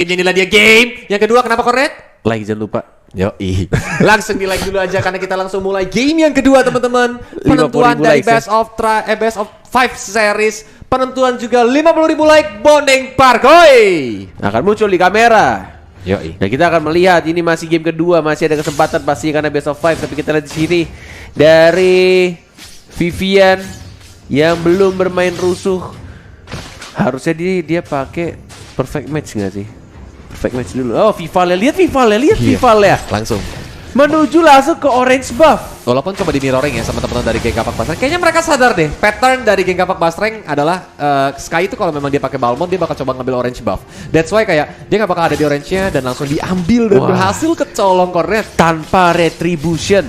Inilah dia game yang kedua. Kenapa Kornet? Like jangan lupa. Yoi. Langsung di like dulu aja karena kita langsung mulai game yang kedua teman-teman. Penentuan dari best of 5 series. Penentuan juga 50.000 like Bonding Parkoy Akan muncul di kamera. Yoi. Nah kita akan melihat ini masih game kedua, masih ada kesempatan pasti karena best of 5. Tapi kita lihat di sini dari Vivian yang belum bermain rusuh. Harusnya dia pakai perfect match nggak sih? Perfect match dulu. Oh Vival ya, lihat Vival ya, Vival ya. Langsung menuju langsung ke orange buff. walaupun coba di mirroring ya sama teman-teman dari geng Kapak Basreng. Kayaknya mereka sadar deh pattern dari geng Kapak Basreng adalah Sky itu kalau memang dia pakai Balmond dia bakal coba ngambil orange buff. That's why kayak dia nggak bakal ada di orange-nya dan langsung diambil dan berhasil kecolong Kornet Tanpa retribution.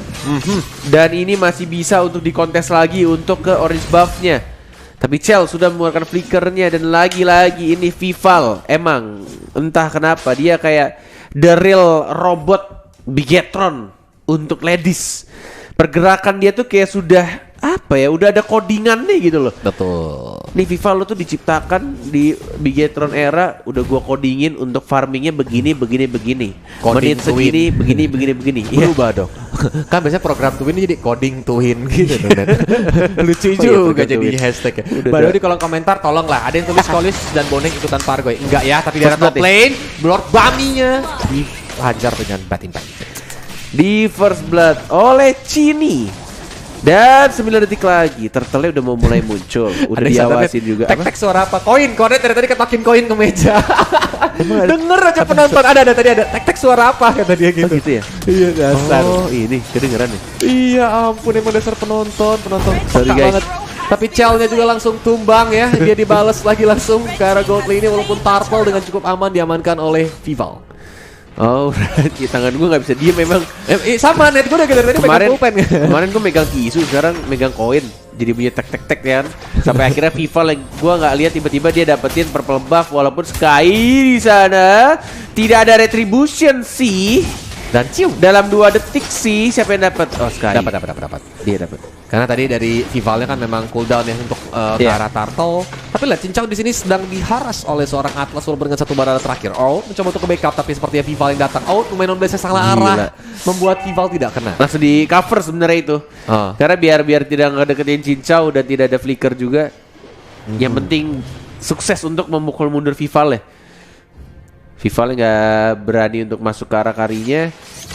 Dan ini masih bisa untuk dikontes lagi untuk ke orange buff-nya. Tapi Chell sudah mengeluarkan flickernya dan lagi-lagi ini Vival. Emang entah kenapa dia kayak the real robot Bigetron untuk ladies. Pergerakan dia tuh kayak sudah apa ya, udah ada codingannya gitu loh. betul. Nih Vival lo tuh diciptakan di Bigetron era, udah gua codingin untuk farmingnya begini. Coding Menit to segini, begini. Iya. Berubah dong. Kan biasanya program to win jadi coding to win gitu tuh. Lucu Oh iya, juga program to jadi win. hashtag ya. Udah Baru ada. di kolom komentar tolonglah ada yang tulis Kolis dan Bonding ikutan Pargoy. Enggak ya, tapi di First top blood ya? lane Lord Baminya dihajar dengan Bat Impact. Di first blood oleh Chini. Dan 9 detik lagi Turtle-nya udah mau mulai muncul. Udah Ada yang sadar, diawasin juga. Tek-tek suara apa? Koin, Kornet dari tadi ketokin koin ke meja. Denger aja penonton ada tadi ada tek-tek suara apa kata dia gitu. Oh gitu ya? Iya dasar. Oh ini kedengeran nih. Iya ampun emang dasar penonton Sorry, peka guys. banget. Tapi Chell-nya juga langsung tumbang ya. Dia dibales lagi langsung ke arah gold lane ini walaupun Turtle dengan cukup aman diamankan oleh Vival. Oh berarti tangan gue gak bisa diem memang. Sama net gue udah dari tadi Kemarin pegang pulpen. kemarin gue megang tisu, sekarang megang koin. Jadi punya tek kan. Sampai akhirnya Vival yang gue nggak lihat tiba-tiba dia dapetin purple buff walaupun Sky di sana tidak ada retribution sih. Dan cium. Dalam 2 detik sih siapa yang dapat? Oh Sky. Dapat. Dia dapat. Karena tadi dari Vivalnya kan memang cooldown ya untuk ke arah Turtle. Tapi lihat Cincau di sini sedang diharas oleh seorang Atlas walaupun dengan satu barada terakhir. Mencoba untuk ke backup tapi sepertinya Vival yang datang. Lumayan blast salah arah membuat Vival tidak kena. Langsung di cover sebenarnya itu. Karena biar tidak ngedeketin Cincau dan tidak ada flicker juga. Yang penting sukses untuk memukul mundur Vival ya. Vival nggak berani untuk masuk ke arah karinya.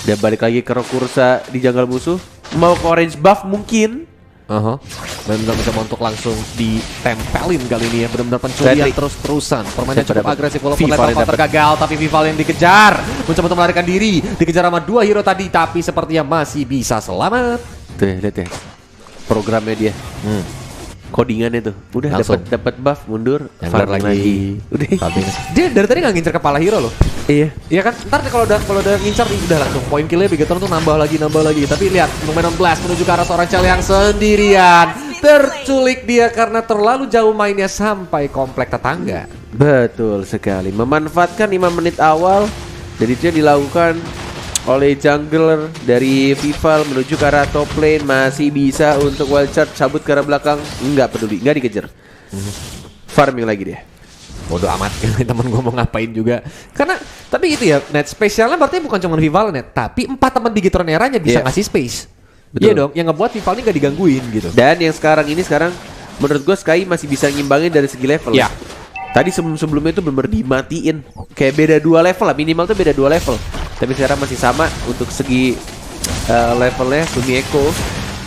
Dan balik lagi ke Rokursa di jungle musuh. Mau ke orange buff mungkin. Benar-benar mencoba untuk langsung ditempelin kali ini ya. Benar-benar pencurian terus-terusan. Permainan cukup agresif walaupun level counter gagal. Tapi Vival yang dikejar. Mencoba untuk melarikan diri. Dikejar sama 2 hero tadi. Tapi sepertinya masih bisa selamat. Tuh lihat ya. Programnya dia. Codingannya tuh. Udah dapat buff mundur. Yang lagi. Udah. Dia dari tadi nggak ngincer kepala hero loh. Iya. Iya kan, ntar kalau udah ngincar udah langsung poin killnya Bigetron tuh nambah lagi. Tapi lihat, Lumenon Blast menuju ke arah seorang Chell yang sendirian. Terculik dia karena terlalu jauh mainnya sampai komplek tetangga. Betul sekali. Memanfaatkan 5 menit awal. Dan itu yang dilakukan oleh jungler dari Vival menuju ke arah top lane. Masih bisa untuk wild charge cabut ke arah belakang. Enggak peduli, enggak dikejar. Farming lagi dia. Bodoh amat temen gue mau ngapain juga. Karena tapi itu ya net spesialnya berarti bukan cuma Vival net, tapi 4 teman Bigetron eranya bisa ngasih space. Iya dong, yang ngebuat Vival ini gak digangguin gitu. Dan yang sekarang menurut gue Sky masih bisa ngimbangin dari segi level. Iya. Tadi sebelumnya itu bener dimatiin. Kayak beda 2 level lah, minimal tuh beda 2 level. Tapi sekarang masih sama untuk segi levelnya. Sumieko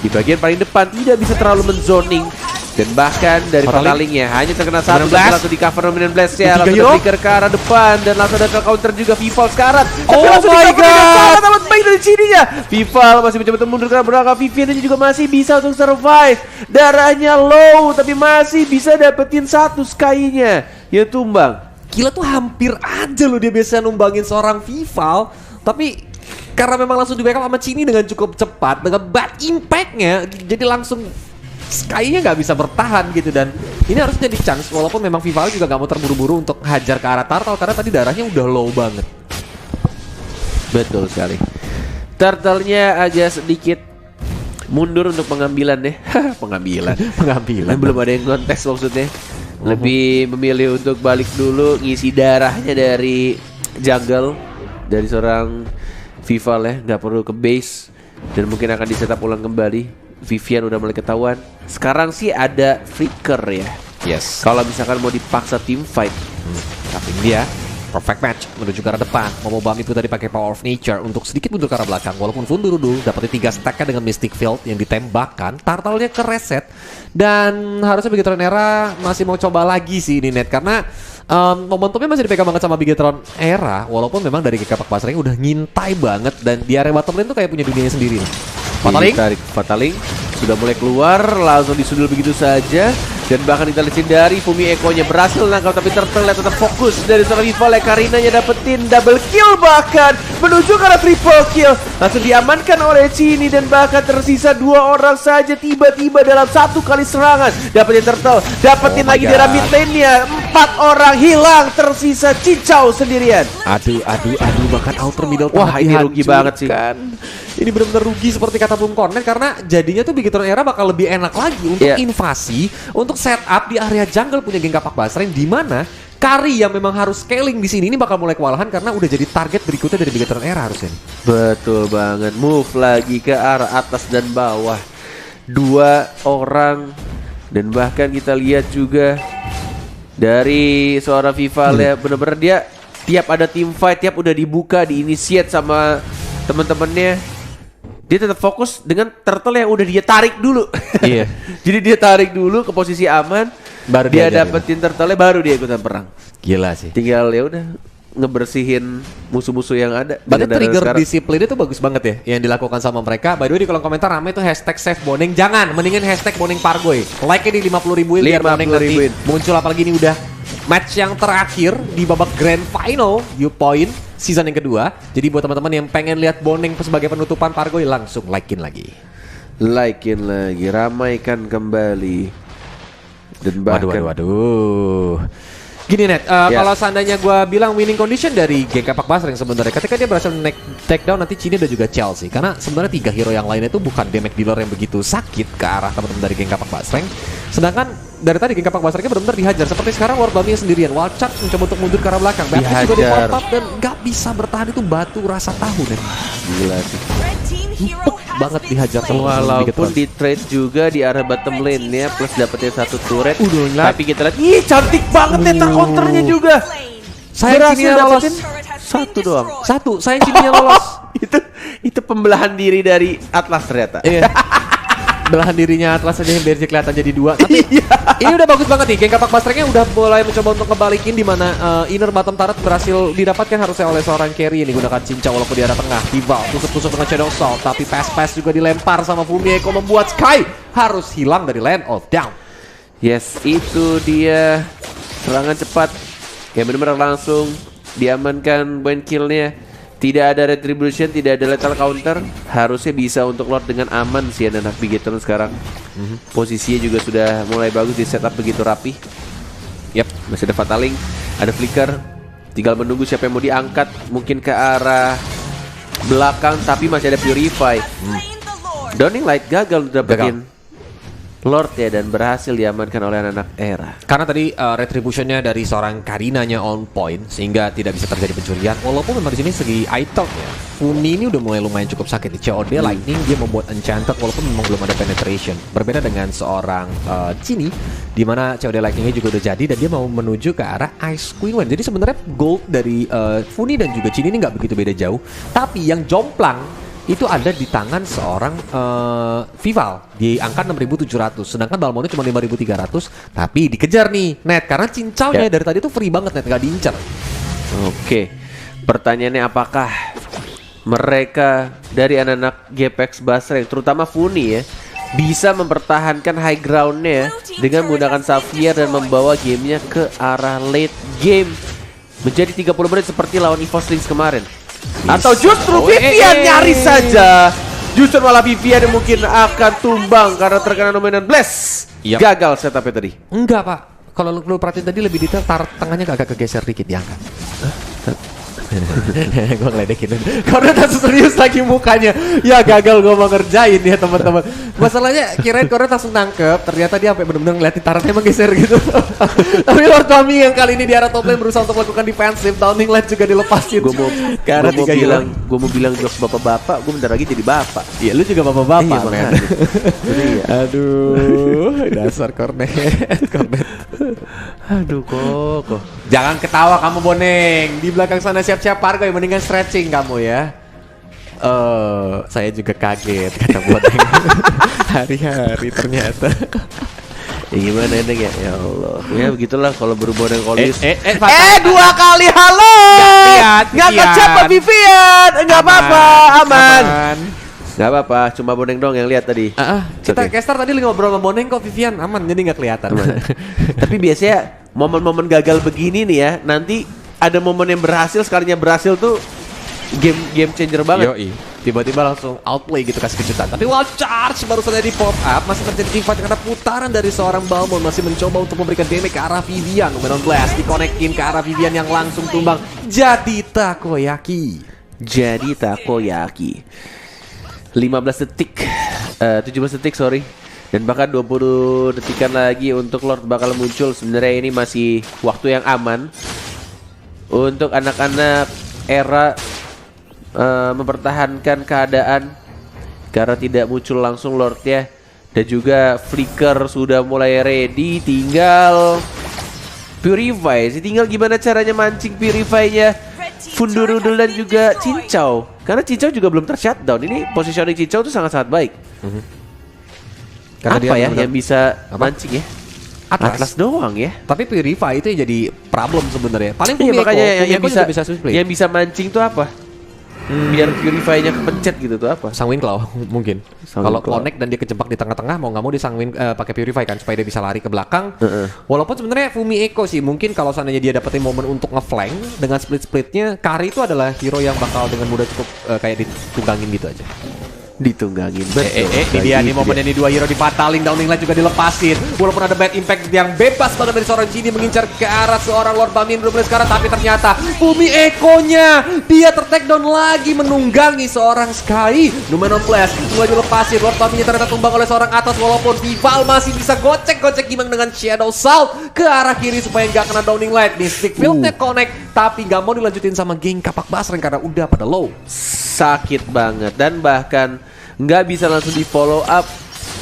di bagian paling depan tidak bisa terlalu menzoning. Dan bahkan dari patalingnya hanya terkena satu dan langsung di cover Dominant Blast ya. Langsung flicker ke arah depan dan langsung ada ke counter juga Vival sekarang. Tapi langsung my god, sangat baik dari sininya. Vival masih mencoba mundur ke belakang. Vivian juga masih bisa untuk survive. Darahnya low tapi masih bisa dapetin satu Sky-nya yang tumbang. Gila tuh hampir aja loh dia biasa numbangin seorang Vival. Tapi karena memang langsung di backup sama Chini dengan cukup cepat, dengan bad impact-nya, jadi langsung Sky-nya nggak bisa bertahan gitu. Dan ini harus jadi chance walaupun memang Vival juga nggak mau terburu-buru untuk hajar ke arah Turtle karena tadi darahnya udah low banget. Betul sekali. Turtle-nya agak sedikit mundur untuk pengambilan deh. Pengambilan. Belum ada yang kontes maksudnya. Lebih memilih untuk balik dulu ngisi darahnya dari jungle dari seorang Vival ya, nggak perlu ke base dan mungkin akan disetup ulang kembali. Vivian udah mulai ketahuan. Sekarang sih ada Flicker ya. Yes. Kalau misalkan mau dipaksa team fight, Tapi dia perfect match menuju ke arah depan. Momobami itu tadi pakai Power of Nature untuk sedikit mundur ke arah belakang. Walaupun Fundurudu dapetin 3 stacknya dengan Mystic Field yang ditembakkan, Turtle-nya ke reset. Dan harusnya Bigetron Era masih mau coba lagi sih ini Net. Karena momentumnya masih dipegang banget sama Bigetron Era. Walaupun memang dari Kapak Pasreng udah ngintai banget. Dan di area bottom lane tuh kayak punya dunianya sendiri. Fataling tarik Fataling sudah mulai keluar, langsung disundul begitu saja. Dan bahkan kita lihat dari Fumi Eko-nya berhasil nangkap, tapi Turtle tetap fokus dari seorang rival. Karinanya dapetin double kill, bahkan menuju ke arah triple kill. Langsung diamankan oleh Chini dan bahkan tersisa 2 orang saja tiba-tiba dalam 1 kali serangan. Dapetin Turtle, dapetin lagi di mid lane-nya. 4 orang hilang, tersisa Cincau sendirian. Aduh, bahkan outer middle. Wah, ini rugi banget sih. Ini benar-benar rugi seperti kata Boom Cornet, karena jadinya tuh Bigetron Era bakal lebih enak lagi untuk invasi, untuk setup di area jungle punya geng Kapak Basreng, di mana Kari yang memang harus scaling di sini ini bakal mulai kewalahan karena udah jadi target berikutnya dari Bigetron Era harusnya. Betul banget, move lagi ke arah atas dan bawah. 2 orang dan bahkan kita lihat juga dari seorang Vival ya, bener-bener dia tiap ada team fight, tiap udah dibuka, diinitiate sama teman-temannya, dia tetap fokus dengan Turtle yang udah dia tarik dulu. Iya. Jadi dia tarik dulu ke posisi aman, baru dia dapetin Turtle, baru dia ikutan perang. Gila sih. Tinggal ya udah ngebersihin musuh-musuh yang ada. Berarti trigger disiplin itu bagus banget ya yang dilakukan sama mereka. By the way di kolom komentar rame tuh hashtag save Boneng. Jangan, mendingan hashtag Boneng Pargoy. Like-nya di 50.000 biar Boneng nanti muncul, apalagi ini udah match yang terakhir di babak grand final Viewpoint season yang kedua. Jadi buat teman-teman yang pengen lihat Boneng sebagai penutupan Pargoy, langsung like-in lagi. Like-in lagi, ramaikan kembali. Dan bahkan waduh. Gini Net, kalau seandainya gue bilang winning condition dari geng Kapak Basreng sebenarnya ketika dia berhasil take down nanti Cini dan juga Chelsea, karena sebenarnya 3 hero yang lainnya itu bukan damage dealer yang begitu sakit ke arah teman-teman dari geng Kapak Basreng. Sedangkan dari tadi geng Kapak Basrengnya benar-benar dihajar. Seperti sekarang World Bami sendirian, Wildcard mencoba untuk mundur ke arah belakang, Baptiste juga di-pop up dan gak bisa bertahan. Itu batu rasa tahu Net. Gila sih, empuk banget dihajar. Walaupun di trade juga di arah bottom lane nya plus dapetnya 1 turret. Tapi kita lihat, ih cantik banget ya counternya juga. Sayang Cininya lolos. 1 doang. 1, sayang Cininya lolos. itu pembelahan diri dari Atlas ternyata. Iya. Belahan dirinya Atlas aja yang biar kelihatan jadi 2. Tapi ini udah bagus banget nih. Geng Kapak Basrengnya udah mulai mencoba untuk ngebalikin, di mana inner bottom turret berhasil didapatkan harusnya oleh seorang carry yang digunakan Cincau. Walaupun di arah tengah Vival tusuk-tusuk dengan Shadow Salt, tapi pass juga dilempar sama Fumi Eko, membuat Sky harus hilang dari Land of Down. Yes, itu dia serangan cepat yang benar-benar langsung diamankan point killnya. Tidak ada retribution, tidak ada lethal counter. Harusnya bisa untuk Lord dengan aman sih anak Bigetron sekarang. Posisinya juga sudah mulai bagus, di setup begitu rapi. Yap, masih ada Fataling, ada Flicker. Tinggal menunggu siapa yang mau diangkat. Mungkin ke arah belakang, tapi masih ada Purify. Downing Light gagal dapetin Lord ya, dan berhasil diamankan oleh anak Era. Karena tadi retributionnya dari seorang Karinanya on point, sehingga tidak bisa terjadi pencurian. Walaupun memang di sini segi item ya, Fumi ini udah mulai lumayan cukup sakit di COD. Lightning dia membuat enchanted walaupun memang belum ada penetration. Berbeda dengan seorang Cini, di mana COD Lightningnya juga udah jadi dan dia mau menuju ke arah Ice Queen One. Jadi sebenarnya gold dari Funi dan juga Cini ini nggak begitu beda jauh. Tapi yang jomplang itu ada di tangan seorang Vival di angka 6.700, sedangkan Balmonnya cuma 5.300. Tapi dikejar nih Net, karena Cincaunya dari tadi tuh free banget Net, gak diincar. Oke, pertanyaannya apakah mereka dari anak-anak GPX Basreng, terutama Funi ya, bisa mempertahankan high groundnya dengan menggunakan Xavier dan membawa gamenya ke arah late game menjadi 30 menit seperti lawan EVOS Lynx kemarin? Atau justru Vivian nyaris saja, justru malah Vivian yang mungkin akan tumbang karena terkena dominan blast. Gagal setupnya tadi. Enggak Pak, kalau lu perhatiin tadi lebih detail, tengahnya agak kegeser dikit diangkat. Gue ngeledekin. Cornet langsung serius lagi mukanya. Ya gagal gue mau ngerjain ya teman-teman. Masalahnya kirain Cornet langsung nangkep. Ternyata dia sampai benar-benar ngeliatin Tarannya emang geser gitu. Tapi Lord Mami yang kali ini di arah top lane berusaha untuk melakukan defensif. Downing Light juga dilepasin. Gue mau bilang jokes bapak-bapak, gue bentar lagi jadi bapak. Iya lu juga bapak-bapak. Iya, makanya. Iya. Aduh, dasar Cornet. Aduh kok. Jangan ketawa kamu Boneng. Di belakang sana siap-siap Pargo ya, mendingan stretching kamu ya. Saya juga kaget kata Boneng. Hari-hari ternyata. Ya gimana Neng ya? Ya Allah. Ya begitulah kalau berhubungan dengan kolis. Dua kali halo. Nggak kecap Pak Vivian. Enggak apa-apa, aman. Gak apa-apa, cuma Boneng dong yang lihat tadi. Kita caster tadi ngobrol sama Boneng kok Vivian aman, jadi nggak kelihatan. Tapi biasanya momen-momen gagal begini nih ya, nanti ada momen yang berhasil, sekalinya berhasil tuh game changer banget. Yoi. Tiba-tiba langsung outplay gitu kasih kejutan. Tapi wild charge baru saja di pop up, masih terjadi teamfight karena putaran dari seorang Balmond masih mencoba untuk memberikan damage ke arah Vivian. Numenon Blast dikonekin ke arah Vivian yang langsung tumbang. Jadi takoyaki. 15 detik 17 detik sorry. Dan bahkan 20 detikan lagi untuk Lord bakal muncul. Sebenarnya ini masih waktu yang aman untuk anak-anak era mempertahankan keadaan karena tidak muncul langsung Lord ya. Dan juga Flicker sudah mulai ready. Tinggal Purify sih, tinggal gimana caranya mancing Purify-nya Fundurudul dan juga Cincau. Karena Cincau juga belum ter-shutdown. Ini positioning Cincau tuh sangat-sangat baik. Karena apa ya yang bisa mancing ya? Atlas doang ya. Tapi Purify itu yang jadi problem sebenarnya. Paling makanya yang bisa mancing tuh apa? Biar Purify-nya kepencet gitu tuh apa? Sanguine Claw mungkin. Kalau connect dan dia kejebak di tengah-tengah, mau nggak mau dia Sanguine pakai Purify kan supaya dia bisa lari ke belakang. Walaupun sebenarnya Fumi Echo sih mungkin kalau seandainya dia dapetin momen untuk ngeflank dengan split-splitnya, Kari itu adalah hero yang bakal dengan mudah cukup kayak ditunggangin gitu aja. Ditunggangin. Ini dia nih momennya nih, dua hero dipatalin, Downing Light juga dilepasin. Walaupun ada bad impact yang bebas banget dari seorang Genie mengincar ke arah seorang Lord Bamin belum sekarang, tapi ternyata Fumi Echo-nya dia ter-takedown lagi menunggangi seorang Sky. Numenon Flash mulai dilepasin, Lord Baminnya ternyata tumbang oleh seorang atas, walaupun Vival masih bisa gocek-gocek gimang dengan Shadow Salt ke arah kiri supaya nggak kena Downing Light. Mystic Field-nya connect, tapi nggak mau dilanjutin sama geng Kapak Basreng karena udah pada low. Sakit banget dan bahkan nggak bisa langsung di follow up.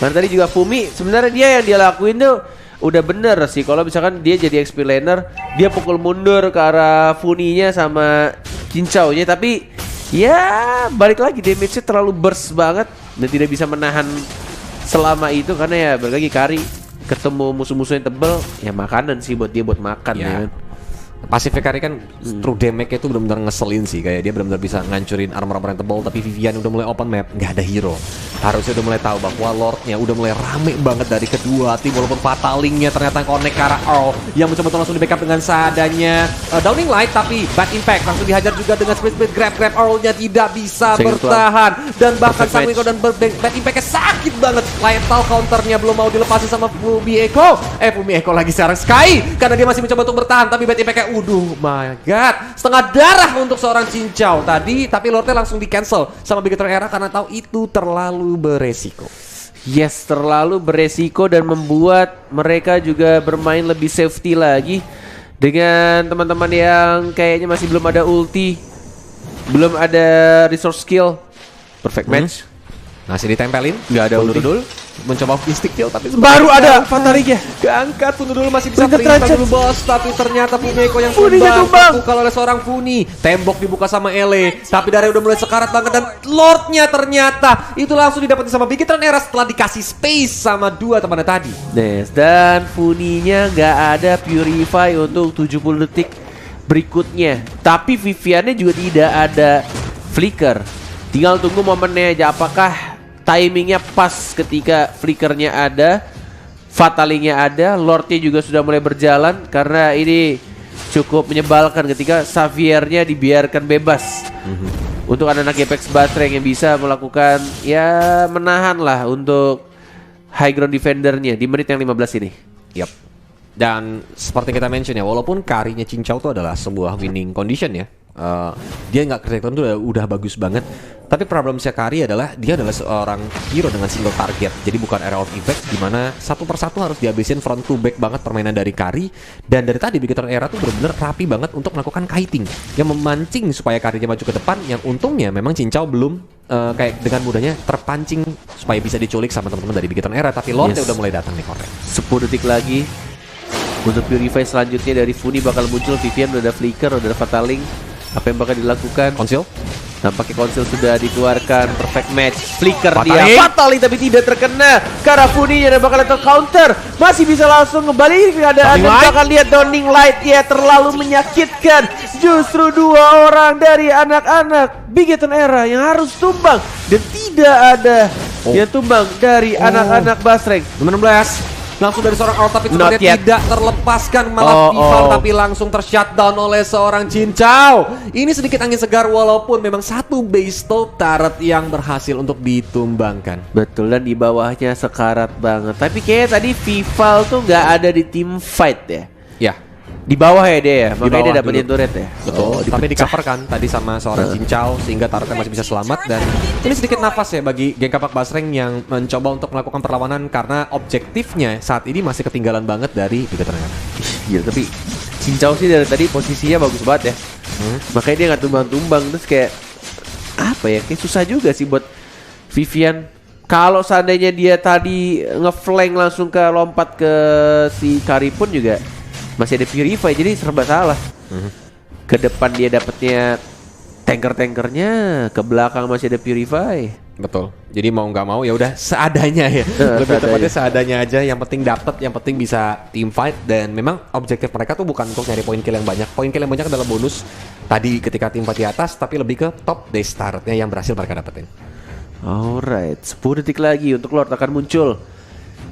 Nah tadi juga Fumi sebenarnya dia lakuin tuh udah bener sih. Kalau misalkan dia jadi XP laner, dia pukul mundur ke arah Funinya sama Cincau-nya, tapi ya balik lagi damage-nya terlalu burst banget dan tidak bisa menahan selama itu karena ya balik lagi Kari ketemu musuh-musuh yang tebel, ya makanan sih buat dia buat makan ya kan. Pasifnya Kari kan true damage-nya itu benar-benar ngeselin sih. Kayak dia benar-benar bisa ngancurin armor-armor yang tebal. Tapi Vivian udah mulai open map, nggak ada hero. Harusnya udah mulai tahu bahwa Lord-nya udah mulai rame banget dari kedua tim. Walaupun Fatalingnya ternyata connect ke arah Earl yang mencoba untuk langsung di backup dengan seadanya Downing Light. Tapi bad impact langsung dihajar juga dengan split grab Earl-nya tidak bisa bertahan. Dan bahkan Sanguine dan bad impact-nya sakit banget. Lethal counter-nya belum mau dilepasin sama Fumi Echo. Fumi Echo lagi sekarang Sky karena dia masih mencoba untuk bertahan. Tapi bad impact-nya my god, setengah darah untuk seorang Cincau tadi, tapi Lordnya langsung di cancel sama Bigetron Era karena tahu itu terlalu beresiko. Yes, terlalu beresiko dan membuat mereka juga bermain lebih safety lagi dengan teman-teman yang kayaknya masih belum ada ulti, belum ada resource skill. Perfect match. Masih ditempelin, nggak ada ulti. Mencoba instinct kill tapi baru ada Fatalingnya. Keangkat Fundurudul masih bisa perintah dulu bos, tapi ternyata Fumi Echo yang tumbang terpukul oleh seorang Funi. Tembok dibuka sama Ele, tapi dari udah mulai sekarat banget dan Lordnya ternyata itu langsung didapetin sama Bigetron Era setelah dikasih space sama dua temannya tadi. Yes, dan Funinya nggak ada Purify untuk 70 detik berikutnya. Tapi Viviannya juga tidak ada Flicker. Tinggal tunggu momennya aja, apakah timingnya pas ketika Flickernya ada, Fatalingnya ada, Lordnya juga sudah mulai berjalan. Karena ini cukup menyebalkan ketika Xaviernya dibiarkan bebas untuk anak-anak Apex Basreng yang bisa melakukan ya menahan lah untuk high ground defendernya di menit yang 15 ini. Dan seperti kita mention ya, walaupun Karinya Cincau itu adalah sebuah winning condition ya, Dia nggak kreatif tuh udah bagus banget. Tapi problemnya Kari adalah dia adalah seorang hero dengan single target. Jadi bukan area of effect di mana satu persatu harus dihabisin front to back banget permainan dari Kari. Dan dari tadi Bigetron Era tuh benar-benar rapi banget untuk melakukan kiting yang memancing supaya Karinya maju ke depan. Yang untungnya memang Cincau belum kayak dengan mudahnya terpancing supaya bisa diculik sama teman-teman dari Bigetron Era. Tapi Lordnya udah mulai datang nih Korek. 10 detik lagi untuk Purify selanjutnya dari Funi bakal muncul. Vivian udah ada Flicker, udah ada Fataling. Apa yang bakal dilakukan? Konsil. Nampaknya Konsil sudah dikeluarkan. Perfect match. Flicker Fataling. dia Fataling tapi tidak terkena karena Funi dan bakal ada counter. Masih bisa langsung kembali ke keadaan. Dan bakal lihat Downing Light ya terlalu menyakitkan. Justru 2 orang dari anak-anak Bigetron Era yang harus tumbang. Dan tidak ada yang tumbang dari anak-anak Basreng. Nomor 16 langsung dari seorang Alt tapi Not sepertinya yet. tidak terlepaskan malah Vival tapi langsung tershutdown oleh seorang Cincau. Ini sedikit angin segar walaupun memang satu base top turret yang berhasil untuk ditumbangkan. Betul, dan di bawahnya sekarat banget. Tapi kayaknya tadi Vival tuh nggak ada di team fight ya. Ya, Di bawah ya dia ya, Di makanya dia bawah dapetin dulu. turret ya. betul. Tapi di cover kan tadi sama seorang Cincau sehingga turretnya masih bisa selamat. Dan ini sedikit nafas ya bagi geng Kapak Basreng yang mencoba untuk melakukan perlawanan karena objektifnya saat ini masih ketinggalan banget dari Bigetron Era. Iya, tapi Cincau sih dari tadi posisinya bagus banget ya. Makanya dia nggak tumbang-tumbang. Terus kayak apa ya, kayak susah juga sih buat Vivian. Kalau seandainya dia tadi ngeflank langsung ke lompat ke si Kari pun juga masih ada Purify, jadi serba salah. Ke depan dia dapetnya tanker-tankernya, ke belakang masih ada Purify. Betul. Jadi mau nggak mau ya udah seadanya ya. Lebih tepatnya seadanya aja. Yang penting dapet, yang penting bisa team fight. Dan memang objektif mereka tuh bukan untuk nyari poin kill yang banyak. Poin kill yang banyak adalah bonus tadi ketika tim fight di atas, tapi lebih ke top day startnya yang berhasil mereka dapetin. Alright, 10 detik lagi untuk Lord akan muncul.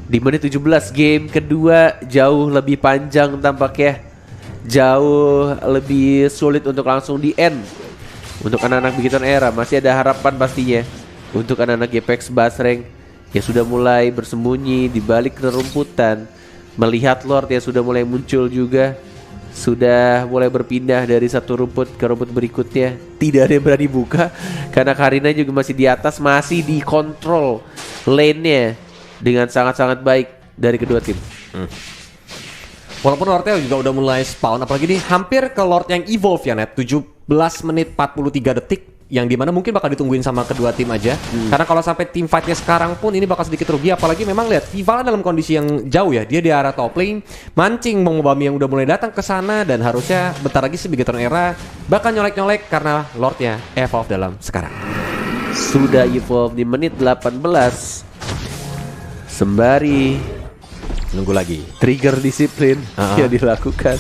Di menit 17 game kedua jauh lebih panjang tampaknya. Jauh lebih sulit untuk langsung di end. Untuk anak-anak Bigetron Era masih ada harapan pastinya. Untuk anak-anak GPX Basreng yang sudah mulai bersembunyi di balik rerumputan, melihat Lord yang sudah mulai muncul juga. Sudah mulai berpindah dari satu rumput ke rumput berikutnya. Tidak ada yang berani buka karena Karina juga masih di atas, masih dikontrol lane-nya dengan sangat-sangat baik dari kedua tim. Walaupun Lordnya juga udah mulai spawn, apalagi ini hampir ke Lord yang evolve ya Net. 17 menit 43 detik yang dimana mungkin bakal ditungguin sama kedua tim aja. Karena kalau sampai tim fightnya sekarang pun ini bakal sedikit rugi. Apalagi memang lihat Vival dalam kondisi yang jauh ya. Dia di arah top lane, mancing Bami yang udah mulai datang ke sana. Dan harusnya bentar lagi si Bigetron Era bakal nyolek-nyolek karena Lordnya evolve dalam sekarang. Sudah evolve di menit 18. Sembari Nunggu lagi. trigger disiplin yang dilakukan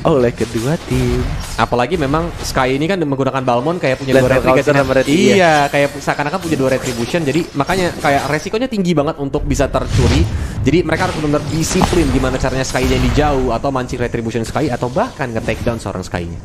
oleh kedua tim. Apalagi memang Sky ini kan menggunakan Balmon kayak punya Level dua retribution. counter sama retri, Iya, kayak seakan-akan punya 2 retribution. Jadi makanya kayak resikonya tinggi banget untuk bisa tercuri. Jadi mereka harus benar-benar disiplin gimana caranya Sky yang dijauh atau mancing retribution Sky atau bahkan nge-take down seorang Sky-nya.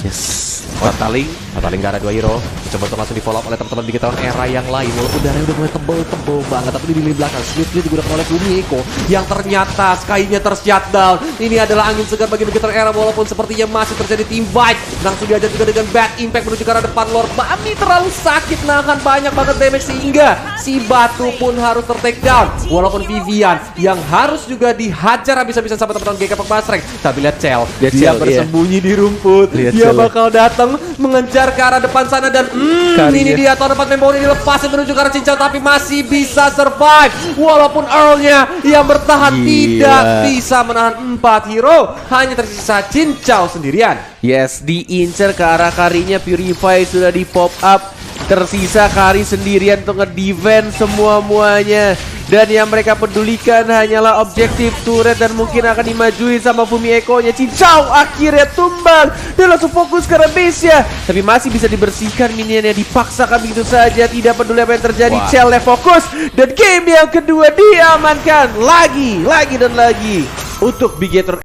Yes. Fataling gak ada 2 hero. Coba untuk langsung di follow up oleh teman-teman Bigetron Era yang lain. Walaupun darahnya udah mulai tebel-tebel banget, tapi di lini belakang split digunakan oleh Fumieko yang ternyata Sky-nya tershutdown. Ini adalah angin segar bagi Bigetron Era walaupun sepertinya masih terjadi team fight. Langsung diajar juga dengan bad impact menuju ke arah depan. Lord Bami terlalu sakit, nahan banyak banget damage sehingga si Batu pun harus ter-take down. Walaupun Vivian yang harus juga dihajar habis-habisan sama teman-teman GK Basreng. Tapi lihat Cel, dia bersembunyi di rumput. Lihat Dia Cel. bakal datang mengejar ke arah depan sana dan ini dia tahun depan memori dilepasin menuju ke arah Cincau tapi masih bisa survive walaupun Earl-nya yang bertahan tidak bisa menahan 4 hero, hanya tersisa Cincau sendirian. Yes, diincer ke arah Karinya. Purify sudah di pop up. Tersisa Kari sendirian untuk nge-defend semua-muanya. Dan yang mereka pedulikan hanyalah objektif turret dan mungkin akan dimajuin sama Fumieko-nya. Cincau akhirnya tumbang dan langsung fokus ke base-nya. Tapi masih bisa dibersihkan minionnya, dipaksakan begitu saja. Tidak peduli apa yang terjadi, Cell fokus. Dan game yang kedua diamankan lagi dan lagi untuk Bigetron